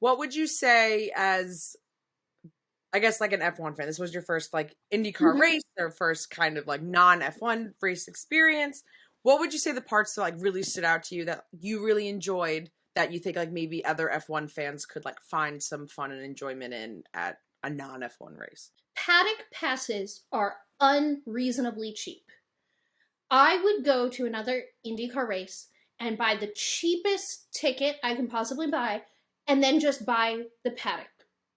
What would you say as, I guess, like an F1 fan? This was your first like IndyCar race, or first kind of like non F1 race experience. What would you say the parts that like really stood out to you that you really enjoyed, that you think like maybe other F1 fans could like find some fun and enjoyment in at a non F1 race? Paddock passes are unreasonably cheap. I would go to another IndyCar race and buy the cheapest ticket I can possibly buy, and then just buy the paddock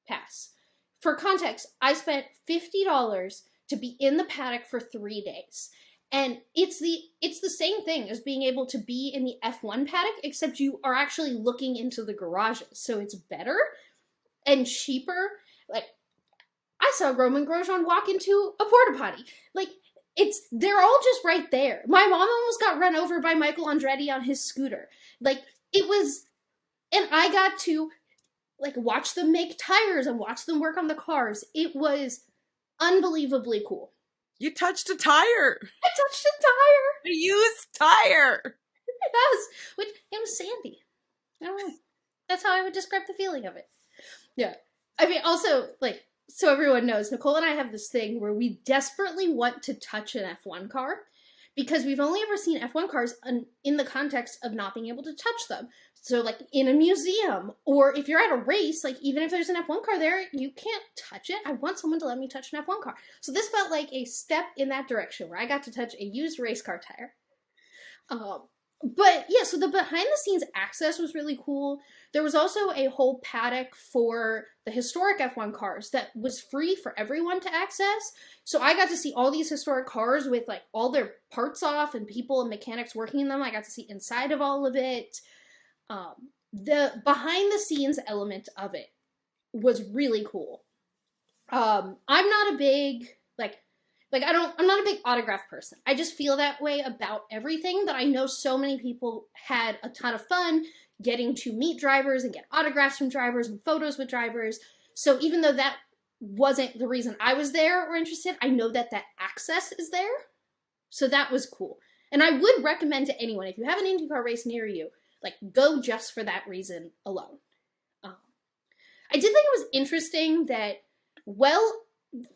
pass. For context, I spent $50 to be in the paddock for 3 days. And it's the same thing as being able to be in the F1 paddock, except you are actually looking into the garages. So it's better and cheaper. Like, I saw Roman Grosjean walk into a porta potty. Like, they're all just right there. My mom almost got run over by Michael Andretti on his scooter. Like, it was, and I got to like watch them make tires and watch them work on the cars. It was unbelievably cool. You touched a tire. I touched a tire. A used tire. Yes, which it was sandy. I don't know. That's how I would describe the feeling of it. Yeah, I mean, also like, so everyone knows, Nicole and I have this thing where we desperately want to touch an F1 car because we've only ever seen F1 cars in the context of not being able to touch them. So, like, in a museum, or if you're at a race, like, even if there's an F1 car there, you can't touch it. I want someone to let me touch an F1 car. So this felt like a step in that direction, where I got to touch a used race car tire. But, yeah, so the behind-the-scenes access was really cool. There was also a whole paddock for the historic F1 cars that was free for everyone to access. So I got to see all these historic cars with, like, all their parts off and people and mechanics working in them. I got to see inside of all of it. The behind-the-scenes element of it was really cool. I'm not a big, I'm not a big autograph person. I just feel that way about everything, that I know so many people had a ton of fun getting to meet drivers and get autographs from drivers and photos with drivers. So even though that wasn't the reason I was there or interested, I know that access is there. So that was cool. And I would recommend to anyone, if you have an IndyCar race near you, like, go just for that reason alone. I did think it was interesting that, well,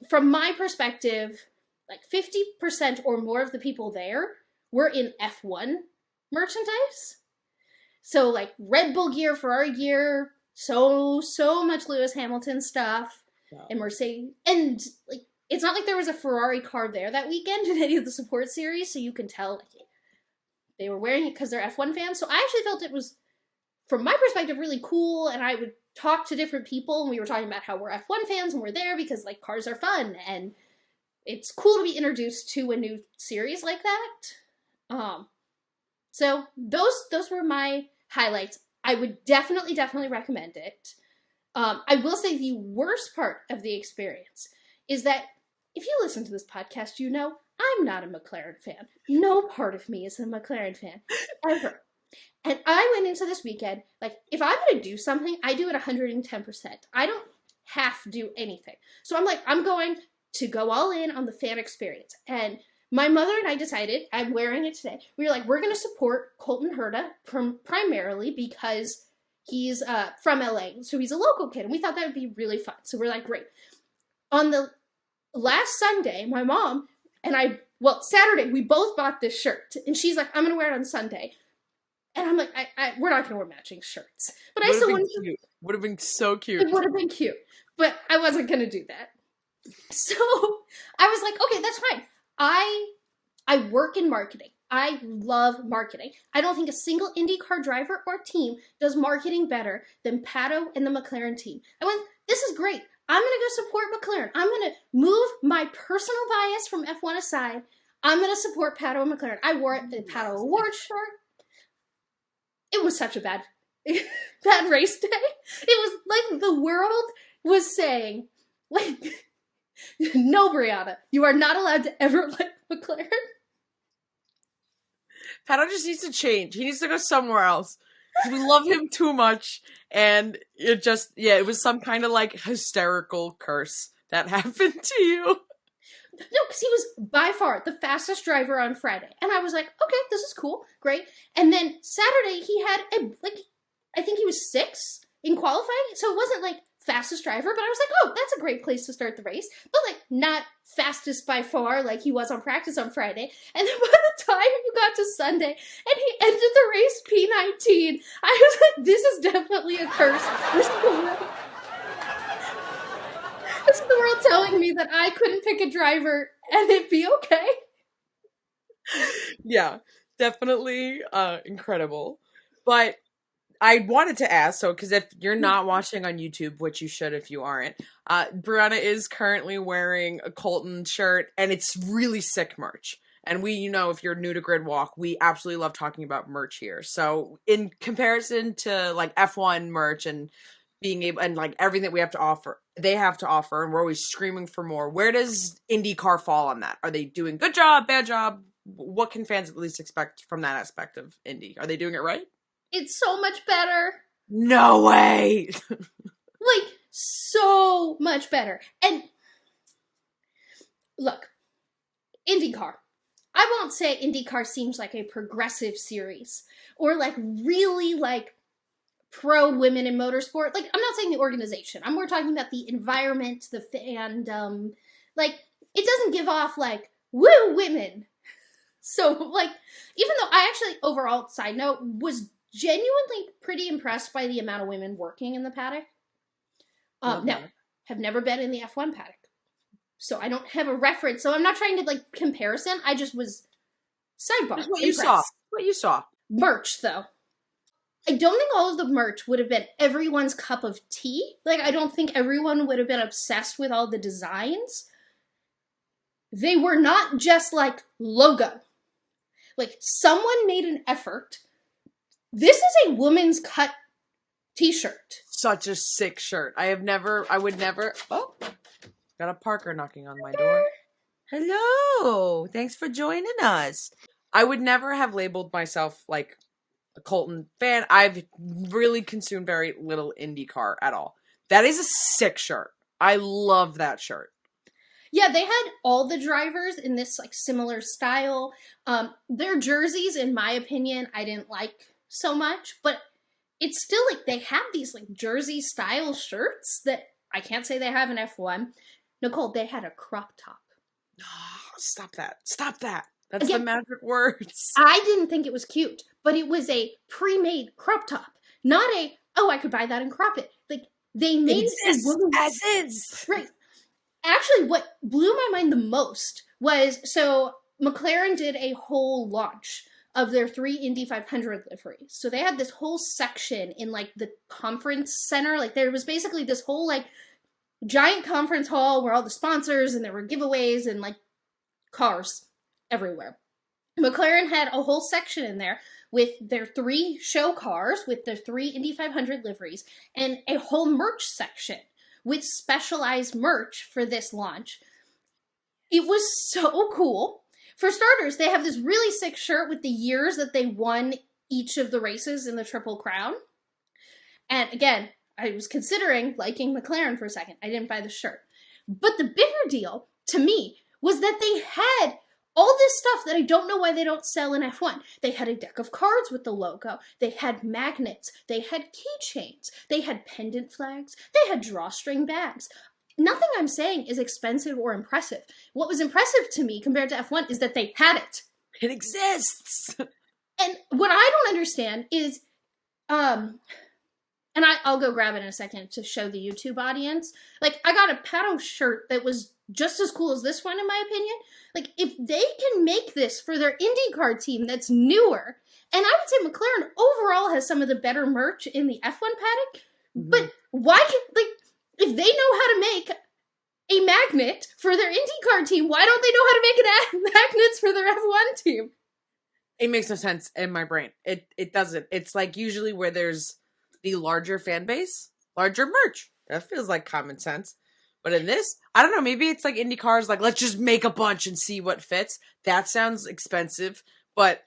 from my perspective, like 50% or more of the people there were in F1 merchandise. So, like, Red Bull gear, Ferrari gear, so much Lewis Hamilton stuff, wow. And Mercedes. And, like, it's not like there was a Ferrari car there that weekend in any of the support series, so you can tell, like, they were wearing it because they're F1 fans. So I actually felt it was, from my perspective, really cool. And I would talk to different people, and we were talking about how we're F1 fans and we're there because, like, cars are fun. And it's cool to be introduced to a new series like that. So those were my highlights. I would definitely recommend it. I will say the worst part of the experience is that if you listen to this podcast, you know I'm not a McLaren fan. No part of me is a McLaren fan, ever. And I went into this weekend, like, if I'm going to do something, I do it 110%. I don't half do anything. So I'm like, I'm going to go all in on the fan experience. And my mother and I decided, I'm wearing it today, we were like, we're going to support Colton Herta primarily because he's from LA, so he's a local kid, and we thought that would be really fun. So we're like, great. On the last Sunday, my mom and Saturday, we both bought this shirt. And she's like, I'm going to wear it on Sunday. And I'm like, we're not going to wear matching shirts. But I still wanted to. Would have been so cute. It would have been cute. But I wasn't going to do that. So I was like, okay, that's fine. I work in marketing. I love marketing. I don't think a single IndyCar driver or team does marketing better than Pato and the McLaren team. I went, this is great. I'm going to go support McLaren. I'm going to move my personal bias from F1 aside. I'm going to support Pato and McLaren. I wore the Pato Award shirt. It was such a bad race day. It was like the world was saying, like, no, Briana, you are not allowed to ever like McLaren. Pato just needs to change. He needs to go somewhere else. We love him too much, and it just, it was some kind of, like, hysterical curse that happened to you. No, because he was by far the fastest driver on Friday. And I was like, okay, this is cool, great. And then Saturday, he had, I think he was 6th in qualifying. So it wasn't like fastest driver, but I was like, oh, that's a great place to start the race. But like not fastest by far like he was on practice on Friday. And then by the time you got to Sunday and he ended the race P19, I was like, this is definitely a curse. This is the world telling me that I couldn't pick a driver and it'd be okay. Yeah, definitely incredible. But I wanted to ask, so because if you're not watching on YouTube, which you should if you aren't, Brianna is currently wearing a Colton shirt, and it's really sick merch. And we, if you're new to Grid Walk, we absolutely love talking about merch here. So in comparison to like F1 merch and being able and like everything that we have to offer, they have to offer, and we're always screaming for more. Where does IndyCar fall on that? Are they doing good job, bad job? What can fans at least expect from that aspect of Indy? Are they doing it right? It's so much better. No way. Like, so much better. And look, IndyCar. I won't say IndyCar seems like a progressive series or like really like pro women in motorsport. Like, I'm not saying the organization. I'm more talking about the environment, the fandom. Like, it doesn't give off like, woo, women. So, like, even though I actually, overall, side note, was genuinely pretty impressed by the amount of women working in the paddock. Now, have never been in the F1 paddock. So I don't have a reference. So I'm not trying to, like, comparison. I just was, sidebar, Just what you saw. What you saw. Merch, though. I don't think all of the merch would have been everyone's cup of tea. Like, I don't think everyone would have been obsessed with all the designs. They were not just, like, logo. Like, someone made an effort. This is a woman's cut t-shirt. Such a sick shirt. I would never, oh, got a Parker knocking on my door. Hello. Thanks for joining us. I would never have labeled myself like a Colton fan. I've really consumed very little IndyCar at all. That is a sick shirt. I love that shirt. Yeah, they had all the drivers in this like similar style. Their jerseys, in my opinion, I didn't like so much, but it's still like they have these like jersey style shirts that I can't say they have in F1. Nicole, they had a crop top. Oh, stop that. Stop that. That's again, the magic words. I didn't think it was cute, but it was a pre-made crop top. Not a, oh, I could buy that and crop it. Like, they made it as is. Right. Actually, what blew my mind the most was, so McLaren did a whole launch of their 3 Indy 500 liveries. So they had this whole section in, like, the conference center. Like, there was basically this whole, like, giant conference hall where all the sponsors and there were giveaways and, like, cars everywhere. McLaren had a whole section in there with their 3 show cars, with their 3 Indy 500 liveries, and a whole merch section with specialized merch for this launch. It was so cool. For starters, they have this really sick shirt with the years that they won each of the races in the Triple Crown. And again, I was considering liking McLaren for a second. I didn't buy the shirt. But the bigger deal, to me, was that they had all this stuff that I don't know why they don't sell in F1. They had a deck of cards with the logo. They had magnets. They had keychains. They had pendant flags. They had drawstring bags. Nothing I'm saying is expensive or impressive. What was impressive to me compared to F1 is that they had it. It exists. And what I don't understand is, and I'll go grab it in a second to show the YouTube audience. Like, I got a Pato shirt that was just as cool as this one, in my opinion. Like, if they can make this for their IndyCar team that's newer, and I would say McLaren overall has some of the better merch in the F1 paddock, but why can, like, if they know how to make a magnet for their IndyCar team, why don't they know how to make magnets for their F1 team? It makes no sense in my brain. It doesn't. It's like usually where there's the larger fan base, larger merch. That feels like common sense. But in this, I don't know, maybe it's like IndyCar's like, let's just make a bunch and see what fits. That sounds expensive, but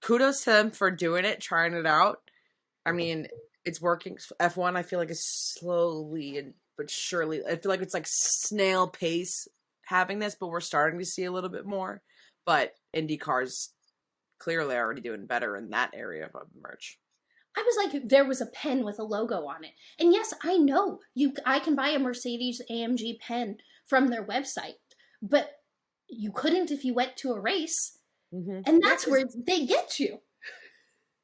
kudos to them for doing it, trying it out. I mean, it's working. F1, I feel like, is slowly but surely, I feel like it's like snail pace having this, but we're starting to see a little bit more. But IndyCar's clearly already doing better in that area of merch. I was like, there was a pen with a logo on it. And yes, I know I can buy a Mercedes AMG pen from their website, but you couldn't if you went to a race. Mm-hmm. And Yeah, that's where they get you.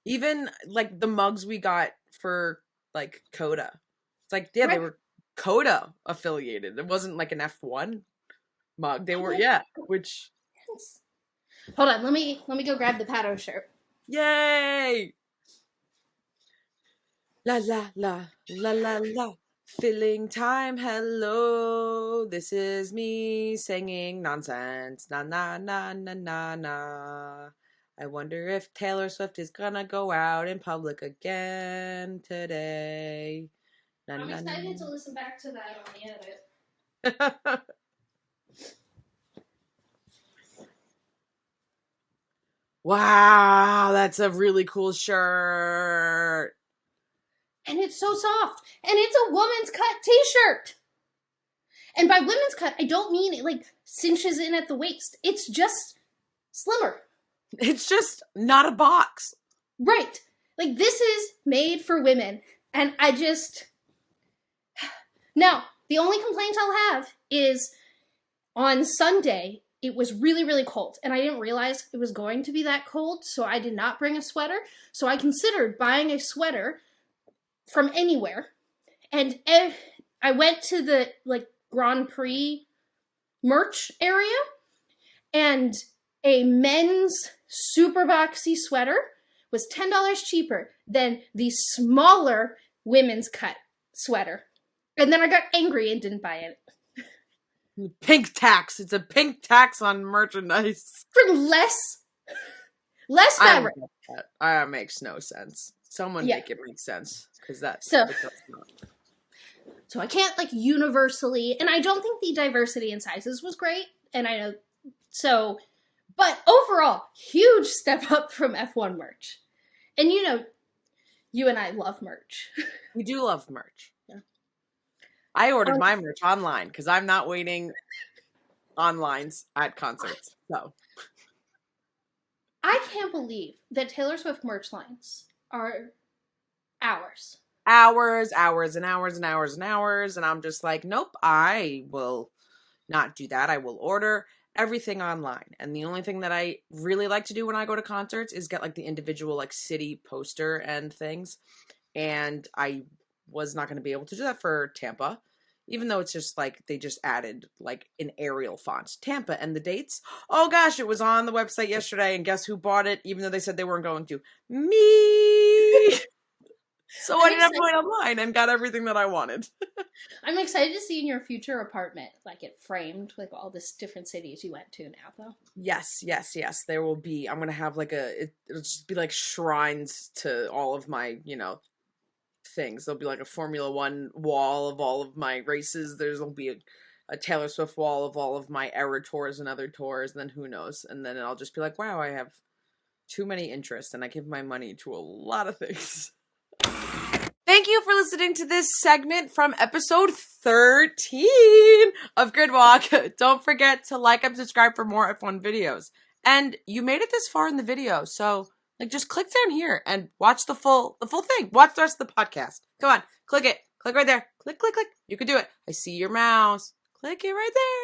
even like the mugs we got for like Coda. It's like, yeah, they Right. were Coda affiliated. It wasn't like an F1 mug. They were, yeah, which Hold on, let me go grab the Pato shirt. yay! La la la la la la. Filling time, hello. This is me singing nonsense. Na na na na na na. I wonder if Taylor Swift is gonna go out in public again today. Na, I'm na, excited na. to listen back to that on the edit. Wow, that's a really cool shirt. And it's so soft. And it's a woman's cut t-shirt. And by women's cut, I don't mean it like cinches in at the waist. It's just slimmer. It's just not a box. Right. Like, this is made for women. And I just... Now, the only complaint I'll have is on Sunday, it was really, really cold. And I didn't realize it was going to be that cold, so I did not bring a sweater. So I considered buying a sweater from anywhere. And I went to the, like, Grand Prix merch area, and a men's super boxy sweater was $10 cheaper than the smaller women's cut sweater. And then I got angry and didn't buy it. Pink tax. It's a pink tax on merchandise. For less fabric. That makes no sense. Someone make it make sense, because that's so. It does not. So I can't like universally, and I don't think the diversity in sizes was great. And I know, so, but overall, huge step up from F1 merch. And you know, you and I love merch. We do love merch. Yeah. I ordered my merch online because I'm not waiting on lines at concerts. So I can't believe that Taylor Swift merch lines are hours. Hours and hours and hours and hours. And I'm just like, nope, I will not do that. I will order everything online. And the only thing that I really like to do when I go to concerts is get like the individual like city poster and things. And I was not going to be able to do that for Tampa, even though it's just like they just added like an Arial font, Tampa, and the dates. Oh gosh, it was on the website yesterday, and guess who bought it, even though they said they weren't going to? Me! So I didn't have to wait online and got everything that I wanted. I'm excited to see in your future apartment, like it framed, like all this different cities you went to now, though. Yes. There will be. I'm gonna have like it'll just be like shrines to all of my, things. There'll be like a Formula One wall of all of my races. There'll be a Taylor Swift wall of all of my era tours and other tours. And then who knows? And then I'll just be like, wow, I have too many interests, and I give my money to a lot of things. Thank you for listening to this segment from episode 13 of Grid Walk. Don't forget to like and subscribe for more F1 videos. And you made it this far in the video, so just click down here and watch the full thing. Watch the rest of the podcast. Come on, click it. Click right there. Click. You can do it. I see your mouse. Click it right there.